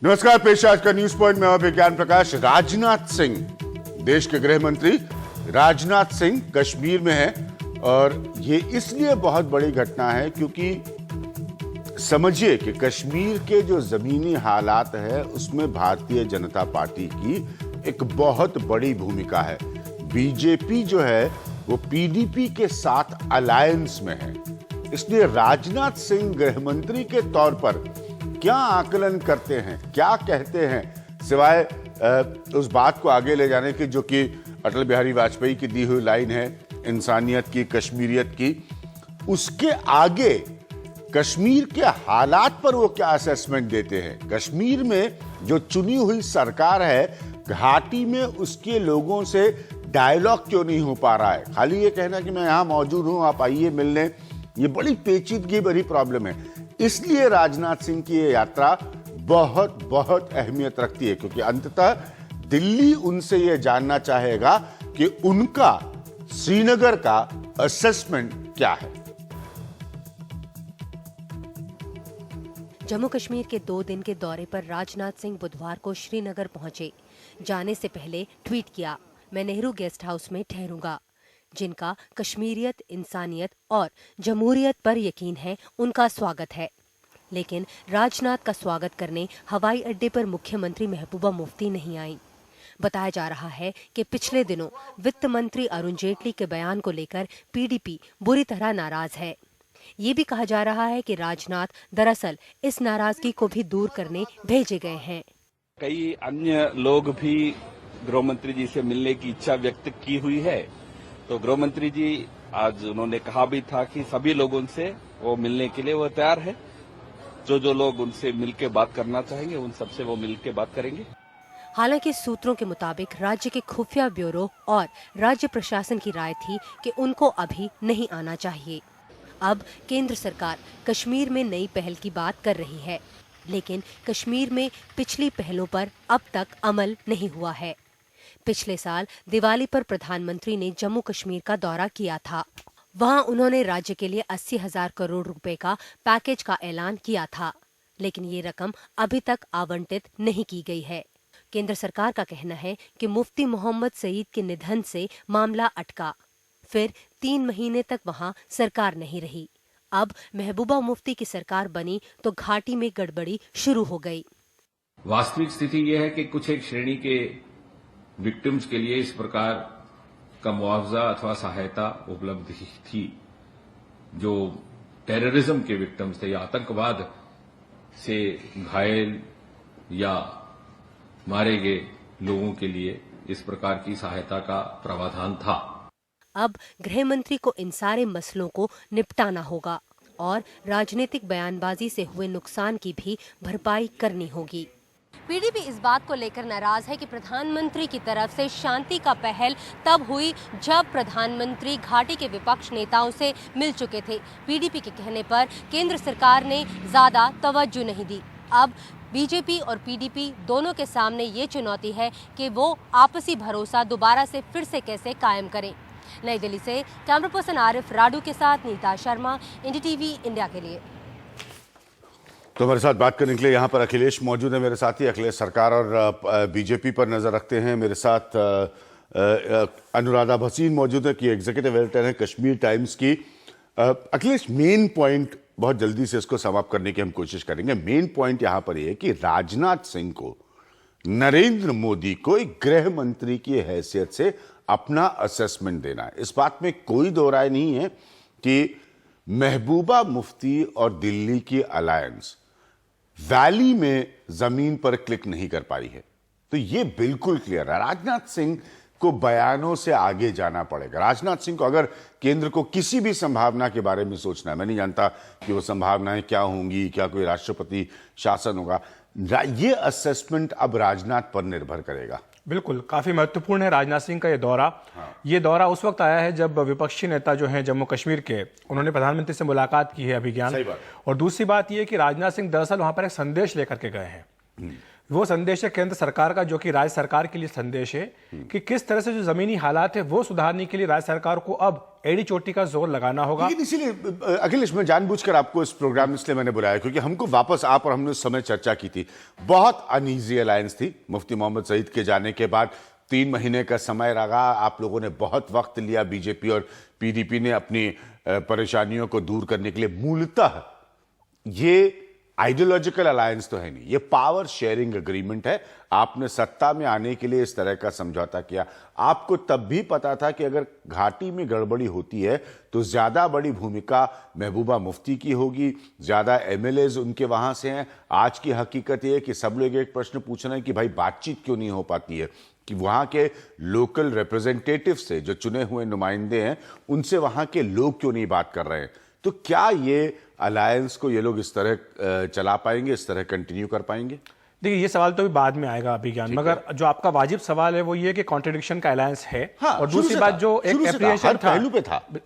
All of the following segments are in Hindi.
नमस्कार, पेश आज का न्यूज पॉइंट में मैं विज्ञान प्रकाश। राजनाथ सिंह, देश के गृह मंत्री राजनाथ सिंह कश्मीर में हैं और ये इसलिए बहुत बड़ी घटना है क्योंकि समझिए कि कश्मीर के जो जमीनी हालात है उसमें भारतीय जनता पार्टी की एक बहुत बड़ी भूमिका है। बीजेपी जो है वो पीडीपी के साथ अलायंस में है, इसलिए राजनाथ सिंह गृह मंत्री के तौर पर क्या आकलन करते हैं, क्या कहते हैं, सिवाय उस बात को आगे ले जाने की जो कि अटल बिहारी वाजपेयी की दी हुई लाइन है, इंसानियत की, कश्मीरियत की, उसके आगे कश्मीर के हालात पर वो क्या असेसमेंट देते हैं। कश्मीर में जो चुनी हुई सरकार है, घाटी में उसके लोगों से डायलॉग क्यों नहीं हो पा रहा है। खाली ये कहना कि मैं यहां मौजूद हूं, आप आइए मिलने, ये बड़ी पेचीदगी भरी प्रॉब्लम है। इसलिए राजनाथ सिंह की ये यात्रा बहुत बहुत अहमियत रखती है, क्योंकि अंततः दिल्ली उनसे ये जानना चाहेगा कि उनका श्रीनगर का असेसमेंट क्या है। जम्मू कश्मीर के 2 दिन के दौरे पर राजनाथ सिंह बुधवार को श्रीनगर पहुंचे। जाने से पहले ट्वीट किया, मैं नेहरू गेस्ट हाउस में ठहरूंगा। जिनका कश्मीरियत, इंसानियत और जमहूरियत पर यकीन है, उनका स्वागत है। लेकिन राजनाथ का स्वागत करने हवाई अड्डे पर मुख्यमंत्री महबूबा मुफ्ती नहीं आई। बताया जा रहा है कि पिछले दिनों वित्त मंत्री अरुण जेटली के बयान को लेकर पीडीपी बुरी तरह नाराज है। ये भी कहा जा रहा है कि राजनाथ दरअसल इस नाराजगी को भी दूर करने भेजे गए हैं। कई अन्य लोग भी गृह मंत्री जी से मिलने की इच्छा व्यक्त की हुई है, तो गृह मंत्री जी आज उन्होंने कहा भी था कि सभी लोगों से वो मिलने के लिए वो तैयार है। जो लोग उनसे मिलकर बात करना चाहेंगे उन सबसे वो मिलकर बात करेंगे। हालांकि सूत्रों के मुताबिक राज्य के खुफिया ब्यूरो और राज्य प्रशासन की राय थी कि उनको अभी नहीं आना चाहिए। अब केंद्र सरकार कश्मीर में नई पहल की बात कर रही है, लेकिन कश्मीर में पिछली पहलों पर अब तक अमल नहीं हुआ है। पिछले साल दिवाली पर प्रधानमंत्री ने जम्मू कश्मीर का दौरा किया था। वहां उन्होंने राज्य के लिए 80,000 करोड़ रुपए का पैकेज का ऐलान किया था, लेकिन ये रकम अभी तक आवंटित नहीं की गई है। केंद्र सरकार का कहना है कि मुफ्ती मोहम्मद सईद के निधन से मामला अटका, फिर 3 महीने तक वहां सरकार नहीं रही। अब महबूबा मुफ्ती की सरकार बनी तो घाटी में गड़बड़ी शुरू हो गई। वास्तविक स्थिति यह है कि कुछ एक श्रेणी के विक्टिम्स के लिए इस प्रकार का मुआवजा अथवा सहायता उपलब्ध थी। जो टेररिज्म के विक्टिम्स थे या आतंकवाद से घायल या मारे गए लोगों के लिए इस प्रकार की सहायता का प्रावधान था। अब गृह मंत्री को इन सारे मसलों को निपटाना होगा और राजनीतिक बयानबाजी से हुए नुकसान की भी भरपाई करनी होगी। पीडीपी इस बात को लेकर नाराज है कि प्रधानमंत्री की तरफ से शांति का पहल तब हुई जब प्रधानमंत्री घाटी के विपक्ष नेताओं से मिल चुके थे। पीडीपी के कहने पर केंद्र सरकार ने ज्यादा तवज्जो नहीं दी। अब बीजेपी और पीडीपी दोनों के सामने ये चुनौती है कि वो आपसी भरोसा दोबारा से फिर से कैसे कायम करें। नई दिल्ली से कैमरा पर्सन आरिफ राडू के साथ नीता शर्मा, एनडीटीवी इंडिया के लिए। तो हमारे साथ बात करने के लिए यहाँ पर अखिलेश मौजूद है, मेरे साथ ही। अखिलेश, सरकार और बीजेपी पर नजर रखते हैं। मेरे साथ अनुराधा भसीन मौजूद है, कि एग्जीक्यूटिव एडिटर है कश्मीर टाइम्स की। अखिलेश, मेन पॉइंट बहुत जल्दी से इसको समाप्त करने की हम कोशिश करेंगे। मेन पॉइंट यहाँ पर यह है कि राजनाथ सिंह को नरेंद्र मोदी को एक गृह मंत्री की हैसियत से अपना असेसमेंट देना है। इस बात में कोई दो राय नहीं है कि महबूबा मुफ्ती और दिल्ली की अलायंस वैली में जमीन पर क्लिक नहीं कर पाई है, तो यह बिल्कुल क्लियर है। राजनाथ सिंह को बयानों से आगे जाना पड़ेगा। राजनाथ सिंह को अगर केंद्र को किसी भी संभावना के बारे में सोचना है, मैं नहीं जानता कि वो संभावनाएं क्या होंगी, क्या कोई राष्ट्रपति शासन होगा, ये असेसमेंट अब राजनाथ पर निर्भर करेगा। बिल्कुल, काफी महत्वपूर्ण है राजनाथ सिंह का ये दौरा। ये दौरा उस वक्त आया है जब विपक्षी नेता जो हैं जम्मू कश्मीर के, उन्होंने प्रधानमंत्री से मुलाकात की है अभिज्ञान। और दूसरी बात यह कि राजनाथ सिंह दरअसल वहां पर एक संदेश लेकर के गए हैं। वो संदेश है केंद्र सरकार का, जो कि राज्य सरकार के लिए संदेश है कि किस तरह से जो जमीनी हालात है वो सुधारने के लिए राज्य सरकार को अब एड़ी चोटी का जोर लगाना होगा। लेकिन इसीलिए अखिलेश, मैं जानबूझकर आपको इस प्रोग्राम में इसलिए मैंने बुलाया क्योंकि हमको वापस आप और हमने उस समय चर्चा की थी, बहुत अनईजी अलायंस थी। मुफ्ती मोहम्मद सईद के जाने के बाद 3 महीने का समय लगा, आप लोगों ने बहुत वक्त लिया, बीजेपी और पीडीपी ने अपनी परेशानियों को दूर करने के लिए। मूलतः ये आइडियोलॉजिकल अलायंस तो है नहीं, ये पावर शेयरिंग एग्रीमेंट है। आपने सत्ता में आने के लिए इस तरह का समझौता किया। आपको तब भी पता था कि अगर घाटी में गड़बड़ी होती है तो ज्यादा बड़ी भूमिका महबूबा मुफ्ती की होगी, ज्यादा एमएलएज उनके वहां से हैं। आज की हकीकत यह है कि सब लोग एक प्रश्न पूछ रहे हैं कि भाई बातचीत क्यों नहीं हो पाती है, कि वहां के लोकल रिप्रेजेंटेटिव से जो चुने हुए नुमाइंदे हैं उनसे वहां के लोग क्यों नहीं बात कर रहे हैं। तो क्या ये अलायंस को ये लोग इस तरह चला पाएंगे, इस तरह कंटिन्यू कर पाएंगे? देखिए, ये सवाल तो भी बाद में आएगा अभिज्ञान, मगर जो आपका वाजिब सवाल है वो ये कि कॉन्ट्रडिक्शन का अलायंस है। हाँ, और दूसरी बात जो एक एप्रीहेंशन था,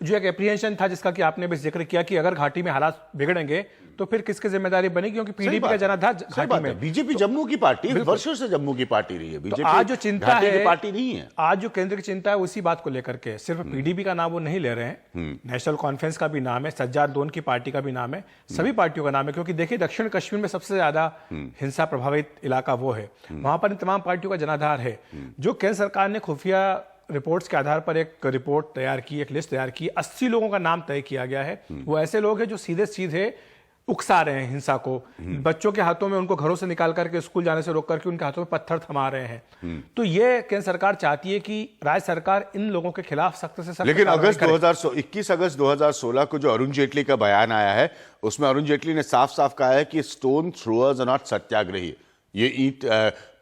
जो एक एप्रीहेंशन था जिसका कि आपने भी जिक्र किया कि अगर घाटी में हालात बिगड़ेंगे तो फिर किसकी जिम्मेदारी बनेगी, क्योंकि पीडीपी का जनाधार घाटी में। बीजेपी जम्मू की पार्टी है, वर्षों से जम्मू की पार्टी रही है। बीजेपी आज जो चिंता है, पार्टी नहीं है। आज जो केंद्र की चिंता है उसी बात को लेकर के, सिर्फ पीडीपी का नाम वो नहीं ले रहे हैं, नेशनल कॉन्फ्रेंस का भी नाम है, सज्जाद दोन की पार्टी का भी नाम है, सभी पार्टियों का नाम है। क्योंकि देखिए, दक्षिण कश्मीर में सबसे ज्यादा हिंसा प्रभावित इलाका वो है, वहां पर इन तमाम पार्टियों का जनाधार है। जो केंद्र सरकार ने खुफिया रिपोर्ट्स के आधार पर एक रिपोर्ट तैयार की, एक लिस्ट तैयार की, 80 लोगों का नाम तय किया गया है। वो ऐसे लोग हैं जो सीधे सीधे उकसा रहे हैं हिंसा को, बच्चों के हाथों में, उनको घरों से निकाल करके स्कूल जाने से रोक करके उनके हाथों में पत्थर थमा रहे हैं। तो ये केंद्र सरकार चाहती है कि राज्य सरकार इन लोगों के खिलाफ सख्त से सख्त। लेकिन 21 अगस्त 2016 को जो अरुण जेटली का बयान आया है, उसमें अरुण जेटली ने साफ साफ कहा है कि स्टोन थ्रोअर्स आर नॉट सत्याग्रही। ये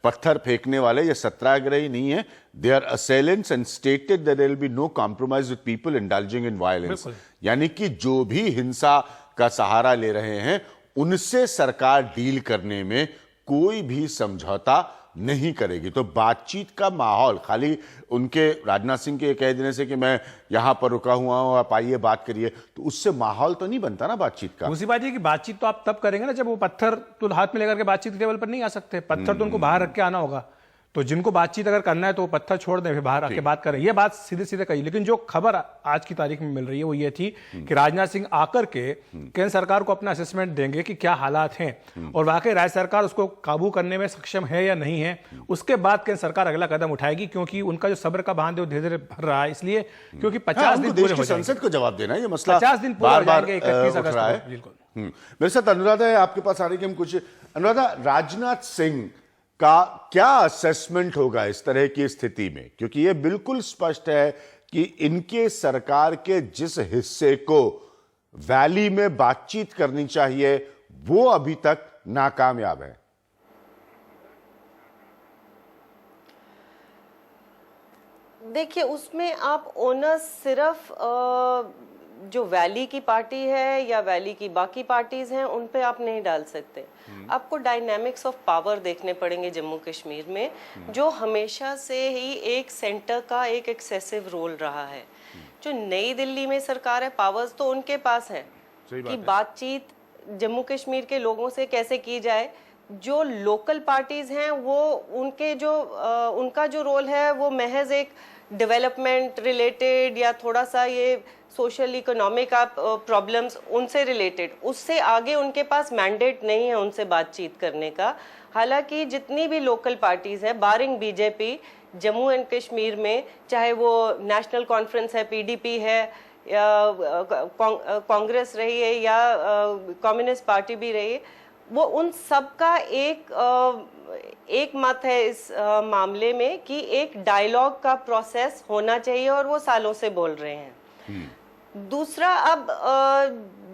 पत्थर फेंकने वाले ये सत्याग्रही नहीं है, they are assailants and stated that there will be no compromise with people indulging in violence. यानी कि जो भी हिंसा का सहारा ले रहे हैं उनसे सरकार डील करने में कोई भी समझौता नहीं करेगी। तो बातचीत का माहौल, खाली उनके राजनाथ सिंह के कह देने से कि मैं यहां पर रुका हुआ हूं, आप आइए बात करिए, तो उससे माहौल तो नहीं बनता ना बातचीत का। दूसरी बात ये कि बातचीत तो आप तब करेंगे ना जब वो पत्थर तो हाथ में लेकर के बातचीत के टेबल पर नहीं आ सकते, पत्थर तो उनको बाहर रख के आना होगा। तो जिनको बातचीत अगर करना है तो वो पत्थर छोड़ दें, फिर बाहर आके बात करें। ये बात सीधे सीधे कही। लेकिन जो खबर आज की तारीख में मिल रही है वो ये थी कि राजनाथ सिंह आकर के केंद्र सरकार को अपना असेसमेंट देंगे कि क्या हालात हैं और वाकई राज्य सरकार उसको काबू करने में सक्षम है या नहीं है। उसके बाद केंद्र सरकार अगला कदम उठाएगी, क्योंकि उनका जो सब्र का बांध है वो धीरे धीरे भर रहा है। इसलिए क्योंकि 50 दिन पूरे हो जाएंगे, संसद को जवाब देना है, ये मसला 50 दिन पूरे हो जाएंगे 31 अगस्त को। बिल्कुल। मेरे साथ अनुराधा है, आपके पास आने के हम कुछ। अनुराधा, राजनाथ सिंह का क्या असेसमेंट होगा इस तरह की स्थिति में, क्योंकि यह बिल्कुल स्पष्ट है कि इनके सरकार के जिस हिस्से को वैली में बातचीत करनी चाहिए वो अभी तक नाकामयाब है। देखिए, उसमें आप ओनर्स सिर्फ जो वैली की पार्टी है या वैली की बाकी पार्टीज हैं उन पे आप नहीं डाल सकते। आपको डायनामिक्स ऑफ पावर देखने पड़ेंगे जम्मू कश्मीर में, जो हमेशा से ही एक सेंटर का एक एक्सेसिव रोल रहा है। जो नई दिल्ली में सरकार है, पावर्स तो उनके पास है कि बातचीत जम्मू कश्मीर के लोगों से कैसे की जाए। जो लोकल पार्टीज हैं वो उनका जो रोल है वो महज एक डेवलपमेंट रिलेटेड या थोड़ा सा ये सोशल इकोनॉमिक प्रॉब्लम्स उनसे रिलेटेड, उससे आगे उनके पास मैंडेट नहीं है उनसे बातचीत करने का। हालांकि जितनी भी लोकल पार्टीज हैं बारिंग बीजेपी जम्मू एंड कश्मीर में, चाहे वो नेशनल कॉन्फ्रेंस है, पीडीपी है या कांग्रेस रही है या कम्युनिस्ट पार्टी भी रही है, वो उन सब का एक मत है इस मामले में कि एक डायलॉग का प्रोसेस होना चाहिए और वो सालों से बोल रहे हैं। दूसरा, अब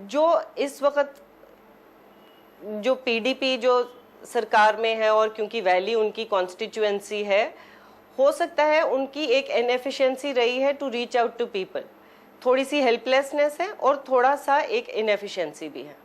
जो इस वक्त जो पीडीपी जो सरकार में है और क्योंकि वैली उनकी कॉन्स्टिट्यूएंसी है, हो सकता है उनकी एक इनएफिशिएंसी रही है to reach out to people. थोड़ी सी हेल्पलेसनेस है और थोड़ा सा एक इनएफिशिएंसी भी है।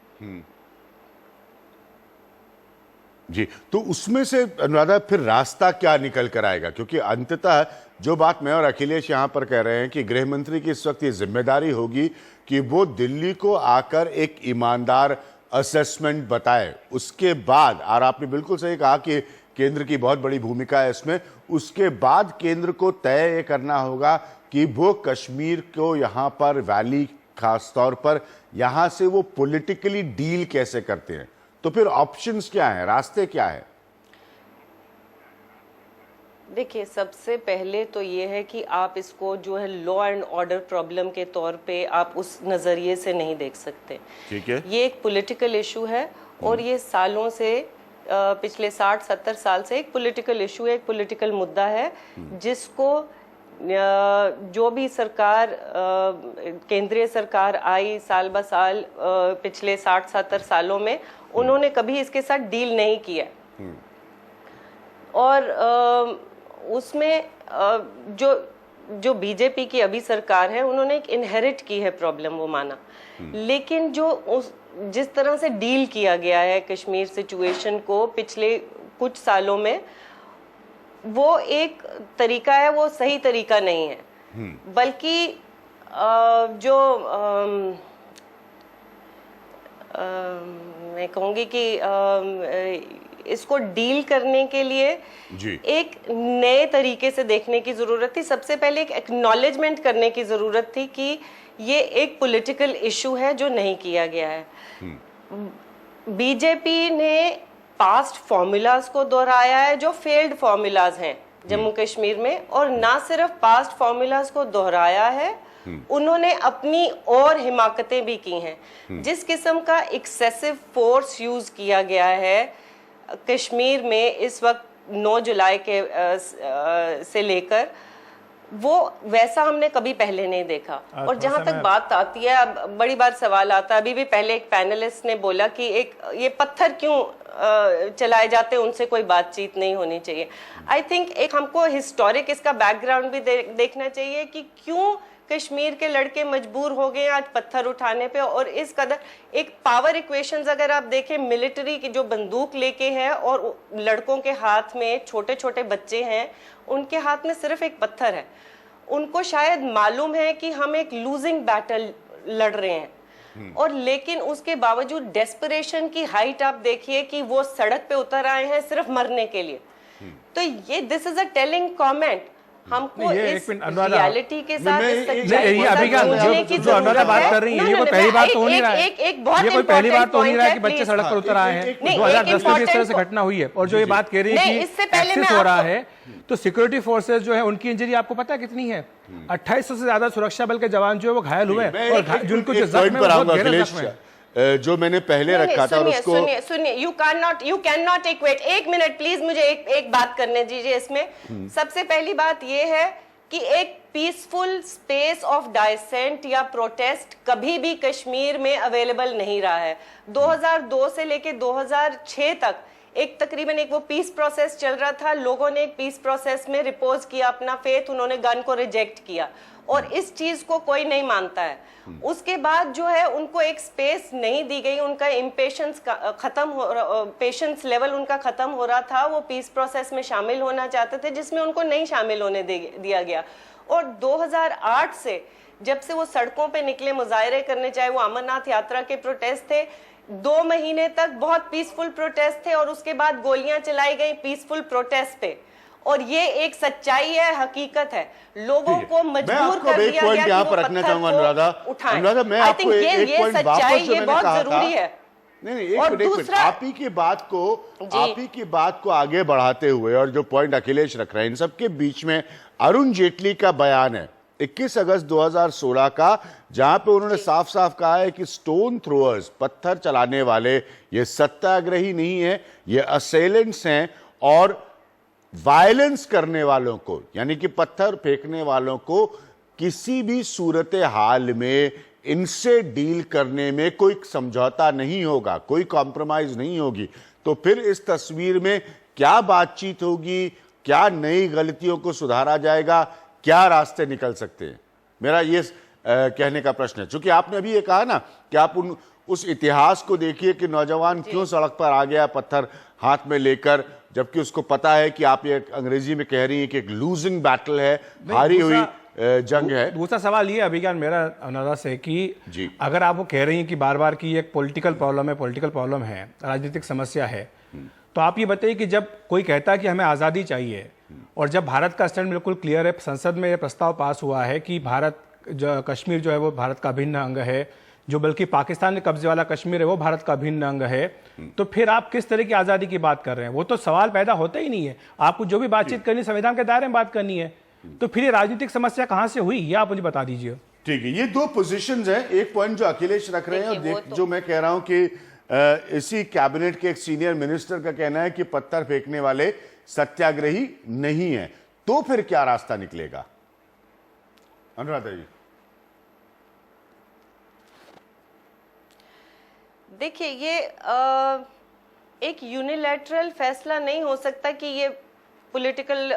जी, तो उसमें से अनुराधा फिर रास्ता क्या निकल कर आएगा? क्योंकि अंततः जो बात मैं और अखिलेश यहां पर कह रहे हैं कि गृह मंत्री की इस वक्त ये जिम्मेदारी होगी कि वो दिल्ली को आकर एक ईमानदार असेसमेंट बताए। उसके बाद, और आपने बिल्कुल सही कहा कि केंद्र की बहुत बड़ी भूमिका है इसमें। उसके बाद केंद्र को तय ये करना होगा कि वो कश्मीर को यहाँ पर वैली खास तौर पर यहाँ से वो पॉलिटिकली डील कैसे करते हैं। तो फिर ऑप्शंस क्या हैं, रास्ते क्या है? देखिए, सबसे पहले तो ये है कि आप इसको जो है लॉ एंड ऑर्डर प्रॉब्लम के तौर पे आप उस नज़रिए से नहीं देख सकते। ठीक है, ये एक पॉलिटिकल इशू है और ये सालों से पिछले 60-70 साल से एक पॉलिटिकल इशू है, एक पॉलिटिकल मुद्दा है जिसको जो भी सरकार केंद्रीय सरकार आई साल ब साल पिछले 60-70 सालों में उन्होंने कभी इसके साथ डील नहीं किया। और उसमें जो बीजेपी की अभी सरकार है उन्होंने एक इनहेरिट की है प्रॉब्लम, वो माना। लेकिन जो जिस तरह से डील किया गया है कश्मीर सिचुएशन को पिछले कुछ सालों में, वो एक तरीका है, वो सही तरीका नहीं है। बल्कि जो मैं कहूँगी कि इसको डील करने के लिए एक नए तरीके से देखने की जरूरत थी। सबसे पहले एक एक्नॉलेजमेंट करने की जरूरत थी कि ये एक पॉलिटिकल इशू है जो नहीं किया गया है। बीजेपी ने पास्ट फॉर्मूलाज को दोहराया है जो फेल्ड फॉर्मूलाज हैं जम्मू कश्मीर में, और ना सिर्फ पास्ट फॉर्मूलाज को दोहराया है, उन्होंने अपनी और हिमाकतें भी की हैं। जिस किस्म का एक्सेसिव फोर्स यूज किया गया है कश्मीर में इस वक्त 9 जुलाई के से लेकर, वो वैसा हमने कभी पहले नहीं देखा। और जहां तक बात आती है, अब बड़ी बार सवाल आता है, अभी भी पहले एक पैनलिस्ट ने बोला कि ये पत्थर क्यों चलाए जाते हैं, उनसे कोई बातचीत नहीं होनी चाहिए। आई थिंक एक हमको हिस्टोरिक इसका बैकग्राउंड भी देखना चाहिए कि क्यों कश्मीर के लड़के मजबूर हो गए आज पत्थर उठाने पे। और इस कदर एक पावर इक्वेशंस अगर आप देखें, मिलिट्री की जो बंदूक लेके है और लड़कों के हाथ में छोटे छोटे बच्चे हैं, उनके हाथ में सिर्फ एक पत्थर है। उनको शायद मालूम है कि हम एक लूजिंग बैटल लड़ रहे हैं, और लेकिन उसके बावजूद डेस्परेशन की हाइट आप देखिए कि वो सड़क पे उतर आए हैं सिर्फ मरने के लिए। तो ये this is a telling comment. हमको इस रियलिटी के साथ इस सच्चाई को समझने की जो अनुराधा बात कर रही है, ये कोई पहली बात तो हो नहीं रहा है, ये कोई पहली बात तो हो नहीं रहा है कि बच्चे सड़क पर उतर आए हैं। 2010 में इस तरह से घटना हुई है। और जो ये बात कह रही है कि एक्सेस हो रहा है, तो सिक्योरिटी फोर्सेस जो है उनकी इंजरी आपको पता है कितनी है? 2800 से ज्यादा सुरक्षा बल के जवान जो है वो घायल हुए, और जिनको जो जख्म है वो बहुत गहरे जख्म है। जो मैंने पहले रखा था, उसको सुनिए, यू कैन नॉट इक्वेट। एक मिनट प्लीज, मुझे एक बात करने दीजिए इसमें। सबसे पहली बात ये है कि एक पीसफुल स्पेस ऑफ डाइसेंट या प्रोटेस्ट कभी भी कश्मीर में अवेलेबल नहीं रहा है। 2002 से लेके 2006 तक तकरीबन एक वो पीस प्रोसेस चल रहा था। लोगों ने एक पीस प्रोसेस में रिपोज किया अपना फेथ, उन्होंने गन को रिजेक्ट किया, और इस चीज को कोई नहीं मानता है। उसके बाद जो है उनको एक स्पेस नहीं दी गई, उनका इम्पेशेंस खत्म हो, पेशेंस लेवल उनका खत्म हो रहा था। वो पीस प्रोसेस में शामिल होना चाहते थे जिसमें उनको नहीं शामिल होने दिया गया। और 2008 से जब से वो सड़कों पे निकले मुजाहरे करने, चाहे वो अमरनाथ यात्रा के प्रोटेस्ट थे, 2 महीने तक बहुत पीसफुल प्रोटेस्ट थे, और उसके बाद गोलियां चलाई गई पीसफुल प्रोटेस्ट पे। और ये एक सच्चाई है, हकीकत है। लोगों को मजबूर कर दिया गया कि वो पत्थर को उठाएं। अनुराधा, मैं आपको एक पॉइंट सच्चाई ये बहुत जरूरी है। नहीं, एक मिनट, आप ही की बात को आगे बढ़ाते हुए, और जो पॉइंट अखिलेश रख रहे हैं, इन सबके बीच में अरुण जेटली का बयान है 21 अगस्त 2016 का, जहां पे उन्होंने साफ साफ कहा है कि स्टोन थ्रोअर्स, पत्थर चलाने वाले, ये सत्याग्रही नहीं है, ये असेलेंट्स हैं, और वायलेंस करने वालों को, यानी कि पत्थर फेंकने वालों को किसी भी सूरत हाल में इनसे डील करने में कोई समझौता नहीं होगा, कोई कॉम्प्रोमाइज नहीं होगी। तो फिर इस तस्वीर में क्या बातचीत होगी, क्या नई गलतियों को सुधारा जाएगा, क्या रास्ते निकल सकते हैं? मेरा ये कहने का प्रश्न है। चूंकि आपने अभी ये कहा ना कि आप उस इतिहास को देखिए कि नौजवान क्यों सड़क पर आ गया पत्थर हाथ में लेकर, जबकि उसको पता है कि आप ये अंग्रेजी में कह रही हैं कि एक लूजिंग बैटल है, हारी हुई जंग है। दूसरा सवाल ये अभिज्ञान मेरा अनुराधा से कि अगर आप वो कह रही हैं कि बार बार की एक पॉलिटिकल प्रॉब्लम है, राजनीतिक समस्या है, तो आप ये बताइए कि जब कोई कहता है कि हमें आज़ादी चाहिए और जब भारत का स्टैंड बिल्कुल क्लियर है, संसद में यह प्रस्ताव पास हुआ है कि कश्मीर जो है वो भारत का अभिन्न अंग है, जो बल्कि पाकिस्तान के कब्जे वाला कश्मीर है वो भारत का अभिन्न अंग है, तो फिर आप किस तरह की आज़ादी की बात कर रहे हैं? वो तो सवाल पैदा होता ही नहीं है। आपको जो भी बातचीत करनी संविधान के दायरे में बात करनी है, तो फिर ये राजनीतिक समस्या कहाँ से हुई, ये आप मुझे बता दीजिए। ठीक है, ये दो पोजीशंस हैं। एक पॉइंट जो अखिलेश रख रहे हैं और जो मैं कह रहा हूं कि इसी कैबिनेट के एक सीनियर मिनिस्टर का कहना है कि पत्थर फेंकने वाले सत्याग्रही नहीं है। तो फिर क्या रास्ता निकलेगा, अनुराधा जी? देखिए, ये एक यूनिलैटरल फैसला नहीं हो सकता कि ये पॉलिटिकल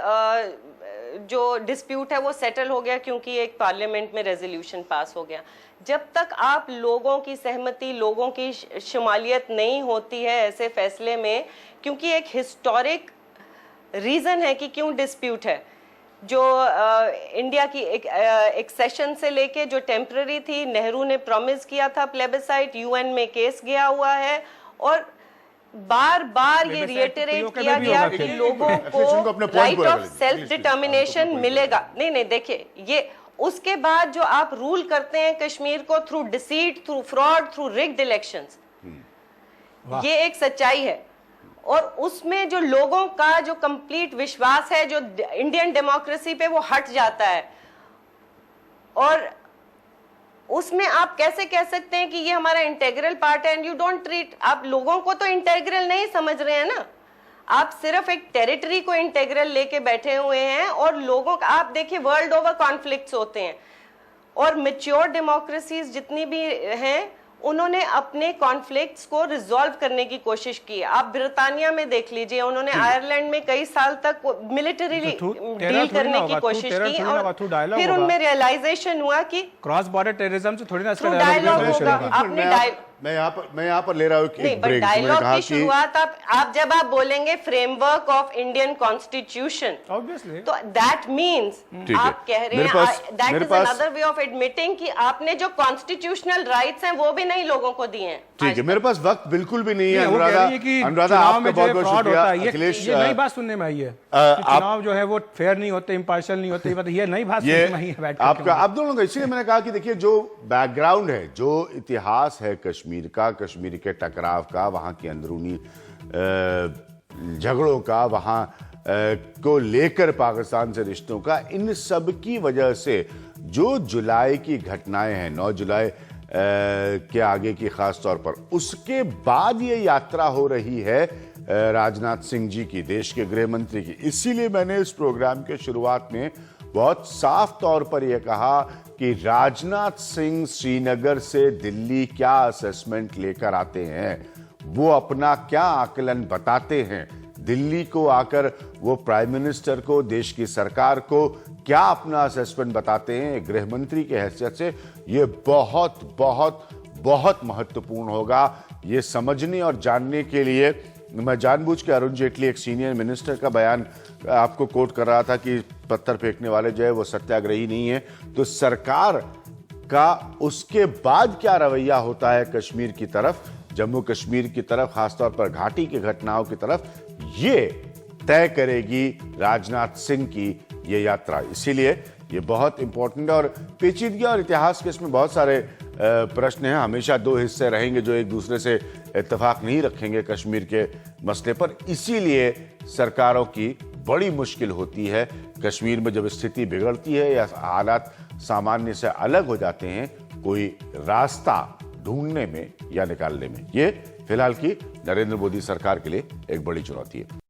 जो डिस्प्यूट है वो सेटल हो गया क्योंकि एक पार्लियामेंट में रेजोल्यूशन पास हो गया। जब तक आप लोगों की सहमति, लोगों की शमालियत नहीं होती है ऐसे फैसले में, क्योंकि एक हिस्टोरिक रीजन है कि क्यों डिस्प्यूट है, जो इंडिया की एक सेशन से लेके जो टेम्पररी थी, नेहरू ने प्रॉमिस किया था प्लेबिसाइट, यूएन में केस गया हुआ है और बार बार ये रिएटरेट किया गया कि लोगों को राइट ऑफ सेल्फ डिटर्मिनेशन मिलेगा। नहीं, देखिए, ये उसके बाद जो आप रूल करते हैं कश्मीर को through deceit, through fraud, through rigged elections, ये एक सच्चाई है। और उसमें जो लोगों का जो कंप्लीट विश्वास है जो इंडियन डेमोक्रेसी पे, वो हट जाता है। और उसमें आप कैसे कह सकते हैं कि ये हमारा इंटेग्रल पार्ट है एंड यू डोंट ट्रीट, आप लोगों को तो इंटेग्रल नहीं समझ रहे हैं ना, आप सिर्फ एक टेरिटरी को इंटेग्रल लेके बैठे हुए हैं। और लोगों का आप देखिए, वर्ल्ड ओवर कॉन्फ्लिक्ट्स होते हैं और मैच्योर डेमोक्रेसीज जितनी भी हैं उन्होंने अपने कॉन्फ्लिक्ट्स को रिजॉल्व करने की कोशिश की। आप ब्रिटानिया में देख लीजिए, उन्होंने आयरलैंड में कई साल तक मिलिटरीली डील करने की कोशिश की और फिर उनमें रियलाइजेशन हुआ कि क्रॉस बॉर्डर टेररिज्म से थोड़ी ना इसका डायलॉग होगा। आपने मैं यहाँ पर ले रहा हूँ एक ब्रेक। डायलॉग की शुरुआत आप जब आप बोलेंगे फ्रेमवर्क ऑफ इंडियन कॉन्स्टिट्यूशन, तो दैट मीन्स आप कह रहे हैं, that is another way of admitting कि आपने जो कॉन्स्टिट्यूशनल राइट्स हैं वो भी नहीं लोगों को दिए हैं। ठीक है, मेरे पास वक्त बिल्कुल भी नहीं है। अनुराधा, आपका बहुत बहुत शुक्रिया। अखिलेश, ये नई बात सुनने में आई है, चुनाव जो है वो फेयर नहीं होते, इम्पार्शियल नहीं होते, ये नई बात सुनने में आई है आपका, आप दोनों का। इसलिए मैंने कहा कि देखिए, जो बैकग्राउंड है, जो इतिहास है कश्मीर का, कश्मीर के टकराव का, वहां की अंदरूनी झगड़ों का, वहां को लेकर पाकिस्तान से रिश्तों का, इन सब की वजह से जो जुलाई की घटनाएं हैं, 9 जुलाई के आगे की खास तौर पर, उसके बाद ये यात्रा हो रही है राजनाथ सिंह जी की, देश के गृह मंत्री की। इसीलिए मैंने इस प्रोग्राम के शुरुआत में बहुत साफ तौर पर यह कहा कि राजनाथ सिंह श्रीनगर से दिल्ली क्या असेसमेंट लेकर आते हैं, वो अपना क्या आकलन बताते हैं, दिल्ली को आकर वो प्राइम मिनिस्टर को, देश की सरकार को क्या अपना असेसमेंट बताते हैं गृह मंत्री की हैसियत से, ये बहुत बहुत बहुत महत्वपूर्ण होगा। ये समझने और जानने के लिए मैं जानबूझ के अरुण जेटली, एक सीनियर मिनिस्टर का बयान आपको कोट कर रहा था कि पत्थर फेंकने वाले जो है वो सत्याग्रही नहीं है। तो सरकार का उसके बाद क्या रवैया होता है कश्मीर की तरफ, जम्मू कश्मीर की तरफ, खासतौर पर घाटी की घटनाओं की तरफ, ये तय करेगी राजनाथ सिंह की ये यात्रा। इसीलिए ये बहुत इंपॉर्टेंट है। और पेचीदगी और इतिहास के इसमें बहुत सारे प्रश्न हैं। हमेशा दो हिस्से रहेंगे जो एक दूसरे से इत्तेफाक नहीं रखेंगे कश्मीर के मसले पर। इसीलिए सरकारों की बड़ी मुश्किल होती है कश्मीर में जब स्थिति बिगड़ती है या हालात सामान्य से अलग हो जाते हैं, कोई रास्ता ढूंढने में या निकालने में। ये फिलहाल की नरेंद्र मोदी सरकार के लिए एक बड़ी चुनौती है।